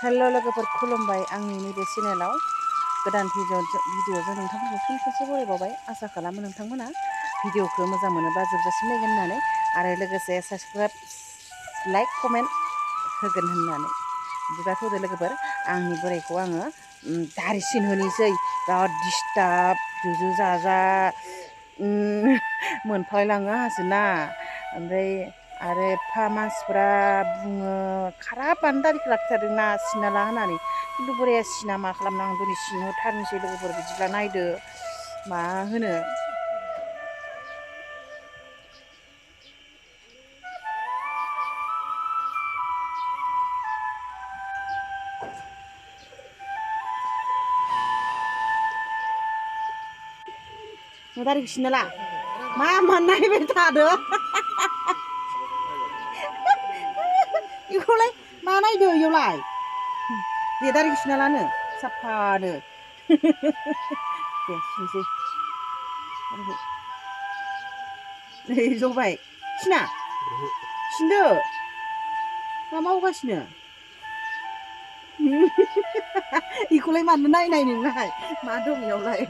हेल' लोगोफोर खुलुमबाय आंनि नैबे चेनेलाव गोदान भिडिअजों नोंथांमोनखौ फिन खेबसे बरायबावबाय आसा खालामो नोंथांमोना भिडिअखौ मोजां मोनोबा जोबजासिम नायगोन होननानै आरो लोगोसे साबस्क्राइब लाइक कमेन्ट होगोन होननानै बिदिबाथ' होदो लोगोफोर आंनि बोरायखौ आङो दारि सिन होनोसै बिराद डिस्टार्ब जुजु जाजा मोनफालायलाङो आंहासोना ओमफ्राय आरो एफा मानसिफ्रा बुङो खाराबानो दारिखौ लाखिथारदोंना सिनना ला होननानै खिन्थु बोराया सिना मा खालामनो आं दिनै सिनहोथारनोसै लोगोफोर बिदिब्ला नायदो मा होनो दारिखौ सिनना ला मा नायबाय थादो इखौलाय मा नायदो इयावलाय दे दारिखौ सिनना लानो साफानो दे सिनसै नै जबाय सिना सिनदो मा मावगासिनो इखौलाय मानो नायनाय नोंलाय मा दं इयावलाय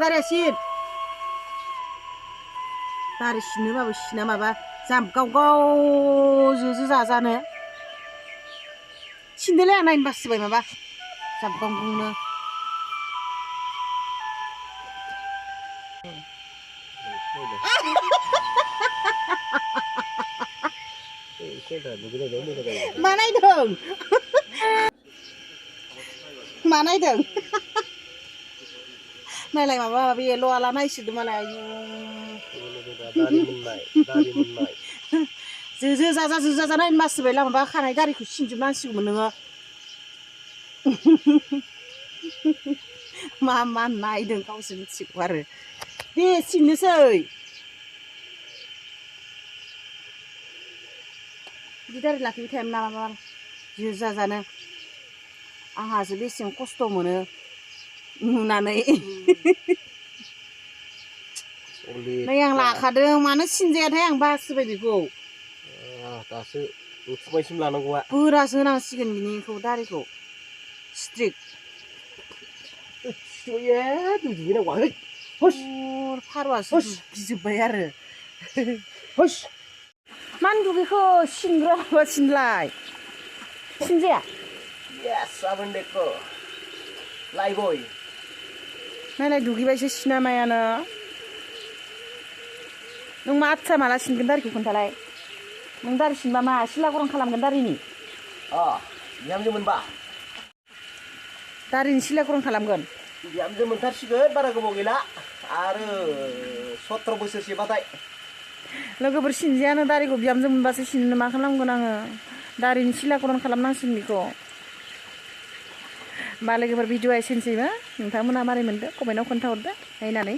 दारिया सिन दारि सिननोबाबो सिना माबा जामगाव गाव जोजो जाजानो सिनदोलाय आं नायनो बासिबाय माबा जामगावनो मा नायदों मा नायदों नायलाय माबा माबि ल' आला नायसोदो मालाय जोजो जाजा नायनो बासिबाय माबा खानाय दारिखौ सिनजोबनांसिगौमोन नोङो मा नायदों गावसो मिथिगौ आरो दे सिननोसै बिदि दारि लाखिबाय थायोमोन ना माबा जोजा जानो आंहासो बेसेबां खस्थ' मोनो नुनानै नै आं लाखादों मानो सिनजायाथाय आं बासिबाय बेखौ दासो उथुमायसिम लानांगौआ बोरासो होनांसिगोन बिनिखौ दारिखौ स्ट्रिक फारवासो गिजोब्बाय आरो मानो दुगैखो सिनग्रा सिनलाय सिनजाया नायलाय दुगैबायसो सिना मायानो नों मा आदसा माला सिनगोन दारिखौ खोन्थालाय नों दारि सिनबा मा सिला गरम खालामगोन दारिनि बिहामजो मोनबा दारिनि सिला गरम खालामगोन बिहामजो मोनथारसिगोन बारा गोबाव गैला आरो 17 बोसोरसेबाथाय लोगोफोर सिनजायानो दारिखौ बिहामजो मोनबासो सिननो मा खालामगोन आङो दारिनि सिला गरम खालामनांसिगोन बेखौ होमबा लोगोफोर भिडिअआ एसेनोसैबो नोंथांमोनहा मारै मोनदो कमेन्टआव खोन्थाहरदो नायनानै